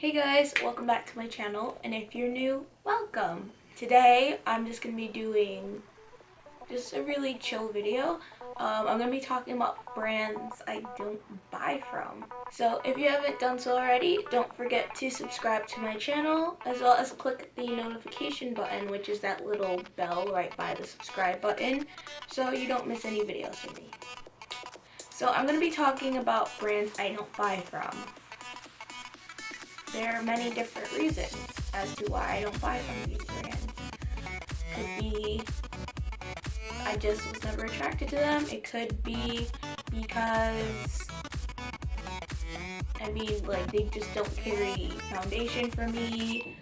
Hey guys, welcome back to my channel, and if you're new, welcome. Today I'm just going to be doing just a really chill video. I'm going to be talking about brands I don't buy from. So if you haven't done so already, don't forget to subscribe to my channel, as well as click the notification button, which is that little bell right by the subscribe button, so you don't miss any videos from me. So I'm going to be talking about brands I don't buy from. There are many different reasons as to why I don't buy from these brands. Could be I just was never attracted to them. It could be because they just don't carry foundation for me.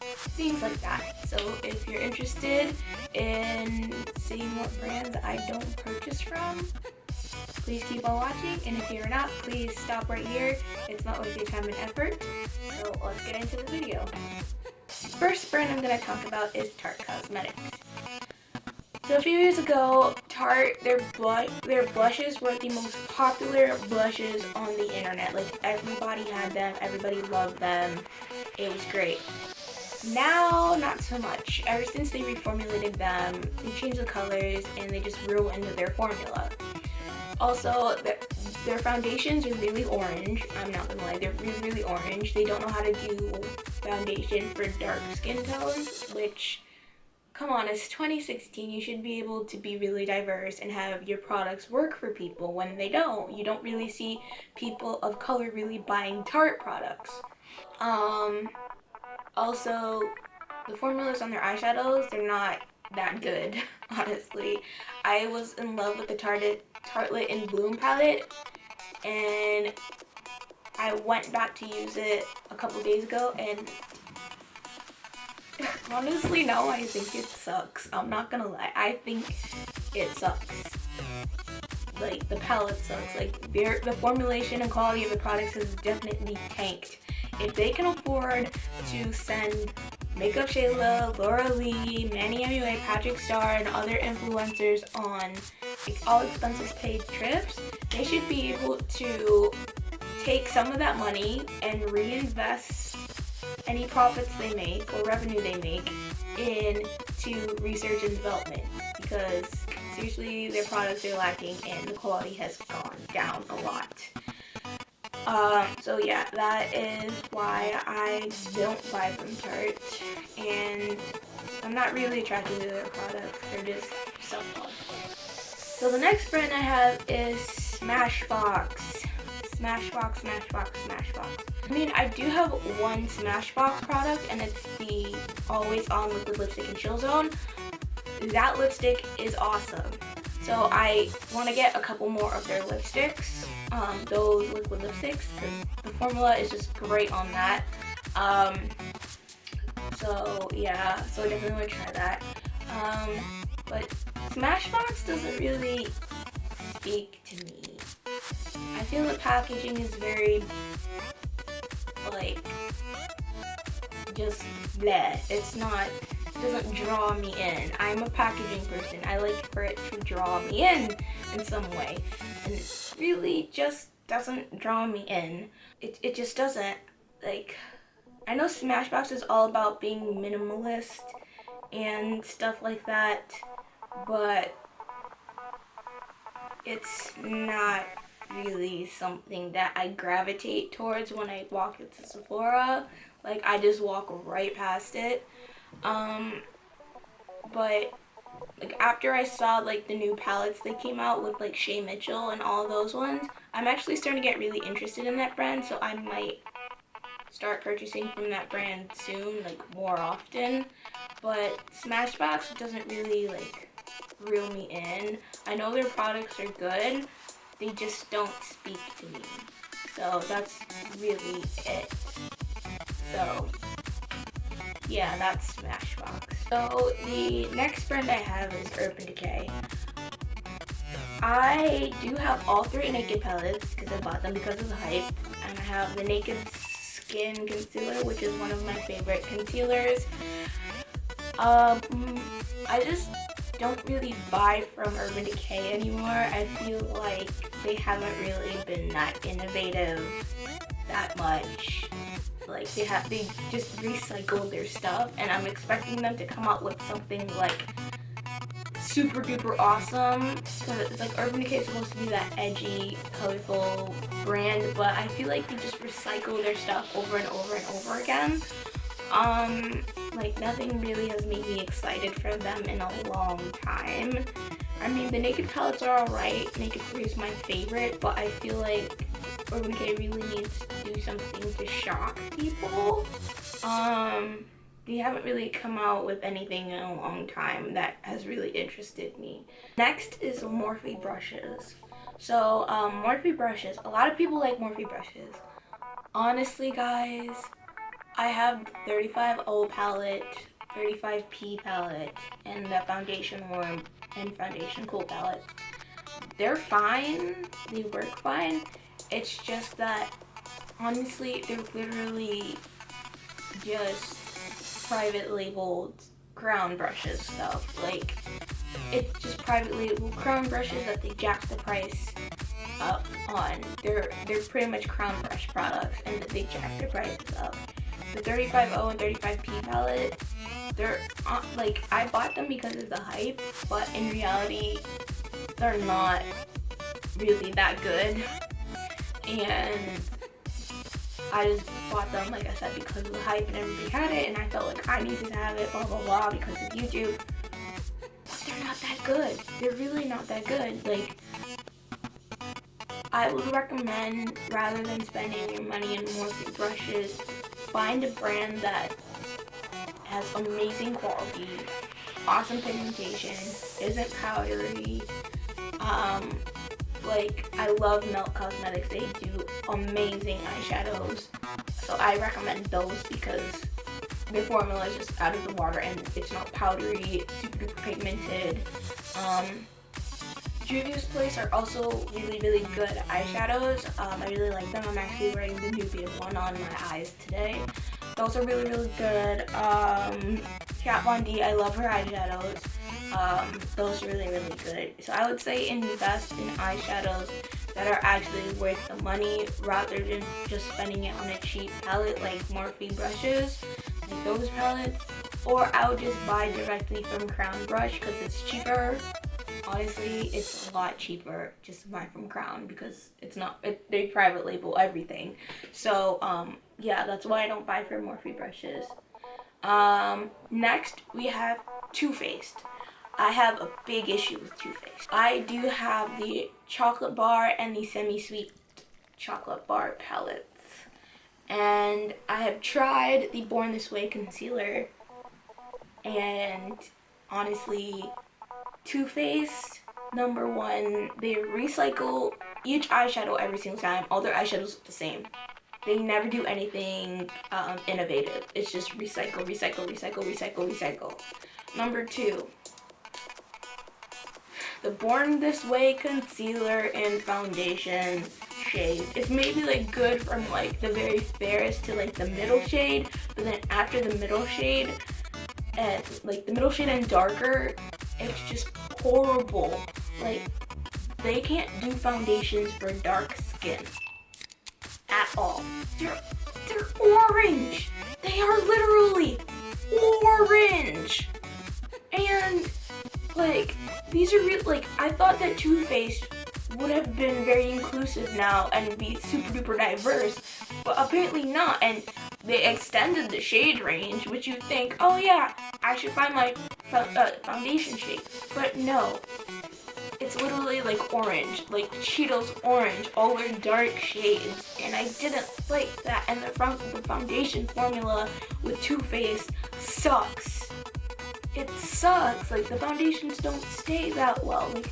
Things like that. So if you're interested in seeing what brands I don't purchase from, please keep on watching, and if you're not, please stop right here. It's not worth your time and effort. So let's get into the video. First brand I'm going to talk about is Tarte Cosmetics. So a few years ago, Tarte, their blushes were the most popular blushes on the internet. Like, everybody had them, everybody loved them. It was great. Now, not so much. Ever since they reformulated them, they changed the colors and they just ruined their formula. Also, their foundations are really orange. I'm not gonna lie, they're really, really orange. They don't know how to do foundation for dark skin tones, which, come on, it's 2016. You should be able to be really diverse and have your products work for people. When they don't, you don't really see people of color really buying Tarte products. Also, the formulas on their eyeshadows, they're not that good, honestly. I was in love with the Tartelette in Bloom palette, and I went back to use it a couple days ago, and honestly, now I think it sucks. I'm not gonna lie, I think it sucks. Like, the palette sucks. Like, the formulation and quality of the products has definitely tanked. If they can afford to send Makeup Shayla, Laura Lee, Manny MUA, Patrick Star, and other influencers on all expenses paid trips, they should be able to take some of that money and reinvest any profits they make or revenue they make into research and development, because seriously, their products are lacking and the quality has gone down a lot. So yeah, that is why I don't buy from Tarte, and I'm not really attracted to their products. They're just subpar. So the next brand I have is Smashbox. Smashbox. I mean, I do have one Smashbox product, and it's the Always On Liquid Lipstick in Chill Zone. That lipstick is awesome. So I want to get a couple more of their lipsticks, those liquid lipsticks, because the formula is just great on that. So yeah, so I definitely want to try that. But Smashbox doesn't really speak to me. I feel the packaging is very, like, just bleh. It doesn't draw me in. I'm a packaging person. I like for it to draw me in some way. And it really just doesn't draw me in. It just doesn't. Like, I know Smashbox is all about being minimalist and stuff like that, but it's not really something that I gravitate towards when I walk into Sephora. Like, I just walk right past it. But like, after I saw like the new palettes that came out with like Shay Mitchell and all those ones, I'm actually starting to get really interested in that brand, so I might start purchasing from that brand soon, like more often. But Smashbox doesn't really like reel me in. I know their products are good, they just don't speak to me. So that's really it. So yeah, that's Smashbox. So the next brand I have is Urban Decay. I do have all three Naked palettes because I bought them because of the hype. And I have the Naked Skin Concealer, which is one of my favorite concealers. I just don't really buy from Urban Decay anymore. I feel like they haven't really been that innovative that much. like they just recycled their stuff, and I'm expecting them to come out with something like super duper awesome, because it's like Urban Decay is supposed to be that edgy, colorful brand, but I feel like they just recycle their stuff over and over and over again. Like nothing really has made me excited for them in a long time. I mean, the Naked palettes are alright. Naked 3 is my favorite, but I feel like Urban Decay really needs to do something to shock people. They haven't really come out with anything in a long time that has really interested me. Next is Morphe brushes. So, Morphe brushes. A lot of people like Morphe brushes. Honestly, guys, I have the 35O palette, 35P palette, and the Foundation Warm and Foundation Cool palette. They're fine. They work fine. It's just that, honestly, they're literally just private labeled crown brushes stuff. Like, it's just private label crown brushes that they jack the price up on. They're pretty much crown brush products, and they jack their prices up. The 35O and 35P palette, they're like, I bought them because of the hype, but in reality they're not really that good, and I just bought them, like I said, because of the hype and everybody had it, and I felt like I needed to have it, blah blah blah, because of YouTube. But they're not that good. They're really not that good. Like, I would recommend, rather than spending your money in Morphe brushes, find a brand that has amazing quality, awesome pigmentation, isn't powdery. Like, I love Melt Cosmetics. They do amazing eyeshadows, so I recommend those because their formula is just out of the water and it's not powdery, super duper pigmented. Juvia's Place are also really, really good eyeshadows. I really like them. I'm actually wearing the Nubia one on my eyes today. Those are really, really good. Kat Von D, I love her eyeshadows. Those are really, really good. So I would say invest in eyeshadows that are actually worth the money rather than just spending it on a cheap palette like Morphe brushes, like those palettes. Or I would just buy directly from Crown Brush because it's cheaper. Honestly, it's a lot cheaper just to buy from Crown because they private label everything. So, yeah, that's why I don't buy from Morphe brushes. Next, we have Too Faced. I have a big issue with Too Faced. I do have the chocolate bar and the semi-sweet chocolate bar palettes. And I have tried the Born This Way concealer. And honestly, Too Faced, number one, they recycle each eyeshadow every single time. All their eyeshadows look the same. They never do anything innovative. It's just recycle, recycle, recycle, recycle, recycle. Number two, the Born This Way concealer and foundation shade. It's maybe like good from like the very fairest to like the middle shade, but then after the middle shade, and like the middle shade and darker, it's just horrible. Like, they can't do foundations for dark skin at all. They're orange. They are literally orange. And like, these are real. Like, I thought that Too Faced would have been very inclusive now and be super duper diverse, but apparently not. And they extended the shade range, which you think, oh yeah, I should find my foundation shade. But no, it's literally like orange, like Cheetos orange, all their dark shades, and I didn't like that. And the foundation formula with Too Faced sucks. It sucks. Like, the foundations don't stay that well. Like,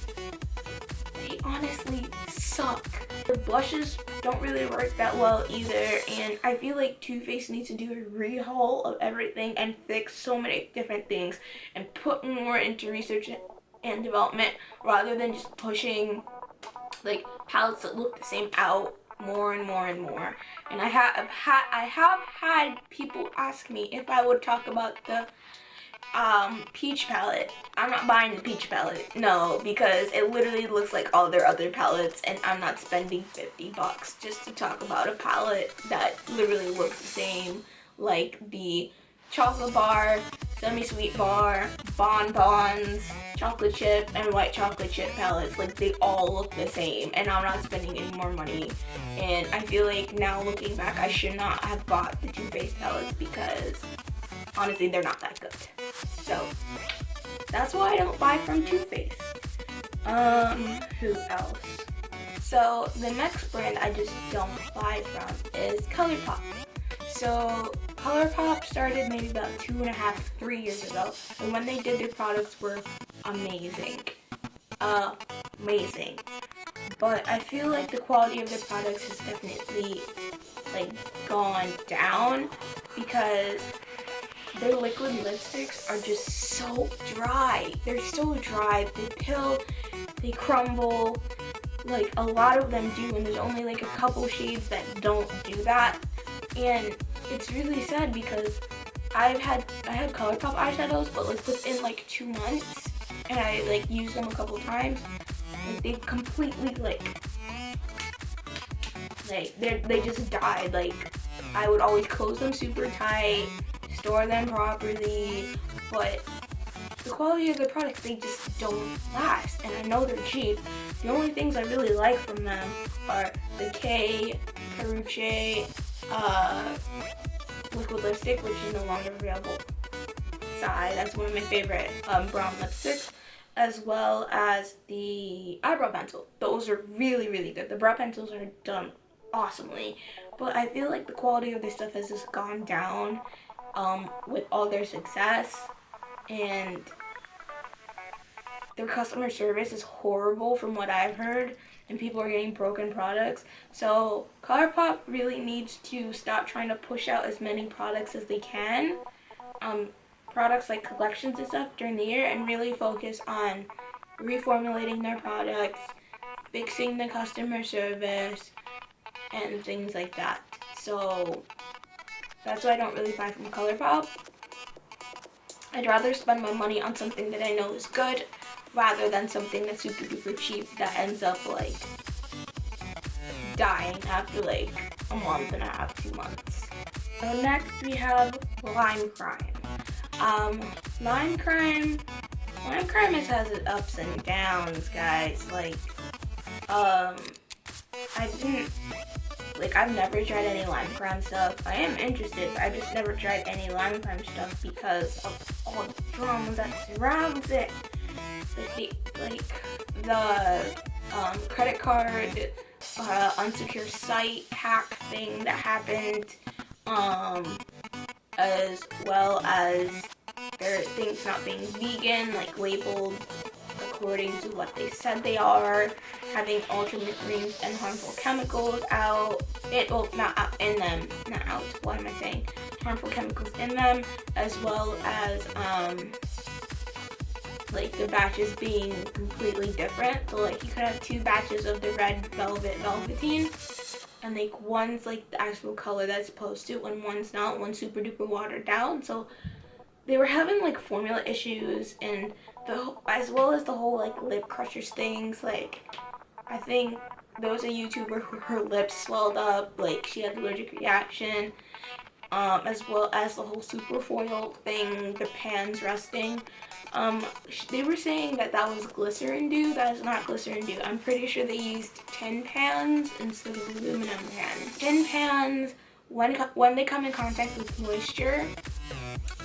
they honestly suck. The blushes don't really work that well either, and I feel like Too Faced needs to do a rehaul of everything and fix so many different things and put more into research and development rather than just pushing like palettes that look the same out more and more and more. And I have had people ask me if I would talk about the Peach palette. I'm not buying the peach palette. No, because it literally looks like all their other palettes, and I'm not spending $50 just to talk about a palette that literally looks the same like the chocolate bar, semi-sweet bar, bonbons, chocolate chip, and white chocolate chip palettes. Like, they all look the same, and I'm not spending any more money. And I feel like now looking back, I should not have bought the Too Faced palettes because honestly, they're not that good. So that's why I don't buy from Too Faced. Who else? So the next brand I just don't buy from is Colourpop. So Colourpop started maybe about 2.5, 3 years ago, and when they did their products were amazing. Amazing. But I feel like the quality of their products has definitely like gone down because their liquid lipsticks are just so dry. They're so dry. They pill, they crumble. Like, a lot of them do, and there's only like a couple shades that don't do that. And it's really sad because I had Colourpop eyeshadows, but like within like 2 months, and I like used them a couple times, like they completely they just died. Like, I would always close them super tight, store them properly, but the quality of the products, they just don't last. And I know they're cheap. The only things I really like from them are the Carucci liquid lipstick, which is no longer available. That's one of my favorite brown lipsticks, as well as the eyebrow pencil. Those are really, really good. The brow pencils are done awesomely, but I feel like the quality of their stuff has just gone down with all their success, and their customer service is horrible from what I've heard, and people are getting broken products. So Colourpop really needs to stop trying to push out as many products as they can, products like collections and stuff during the year, and really focus on reformulating their products, fixing the customer service, and things like that. So that's why I don't really buy from Colourpop. I'd rather spend my money on something that I know is good rather than something that's super duper cheap that ends up like dying after like a month and a half, 2 months. So next we have Lime Crime. Lime Crime has its ups and downs, guys. Like, I've never tried any Lime Crime stuff. I am interested, but I've just never tried any Lime Crime stuff because of all the drama that surrounds it. The credit card unsecure site hack thing that happened, as well as their things not being vegan, like labeled according to what they said they are, having ultramarines and harmful chemicals harmful chemicals in them, as well as like the batches being completely different. So like you could have 2 batches of the red velveteen, and like one's like the actual color that's supposed to, and one's not. One's super duper watered down. So they were having like formula issues, and as well as the whole like lip crushers things. Like, I think there was a YouTuber who her lips swelled up, like she had allergic reaction, as well as the whole super foil thing, the pans rusting. They were saying that was glycerin dew. That is not glycerin dew. I'm pretty sure they used tin pans instead of aluminum pans. Tin pans, when they come in contact with moisture,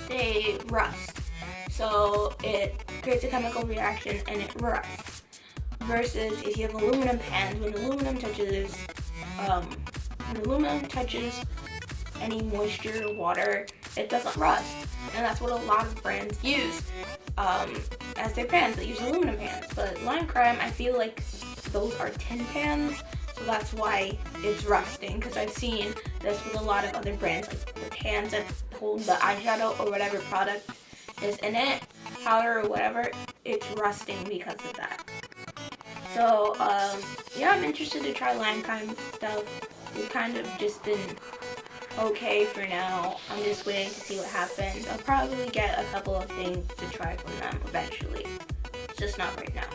they rust. So it creates a chemical reaction and it rusts. Versus if you have aluminum pans, when aluminum touches any moisture or water, it doesn't rust. And that's what a lot of brands use as their pans. They use aluminum pans. But Lime Crime, I feel like those are tin pans, so that's why it's rusting. Because I've seen this with a lot of other brands, like the pans that hold the eyeshadow or whatever product is in it, powder or whatever, it's rusting because of that. So yeah, I'm interested to try Lime Crime stuff. We've kind of just been okay for now. I'm just waiting to see what happens. I'll probably get a couple of things to try from them eventually. It's just not right now.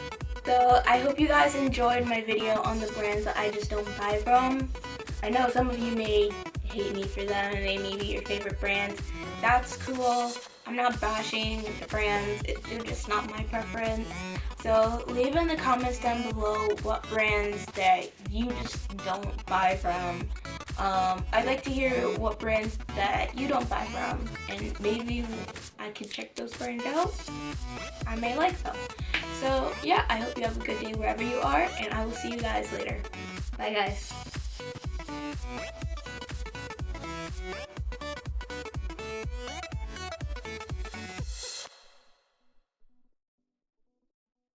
So I hope you guys enjoyed my video on the brands that I just don't buy from. I know some of you may hate me for them and they may be your favorite brands. That's cool. I'm not bashing the brands. They're just not my preference. So leave in the comments down below what brands that you just don't buy from. I'd like to hear what brands that you don't buy from, and maybe I could check those brands out. I may like them. So yeah, I hope you have a good day wherever you are, and I will see you guys later. Bye guys.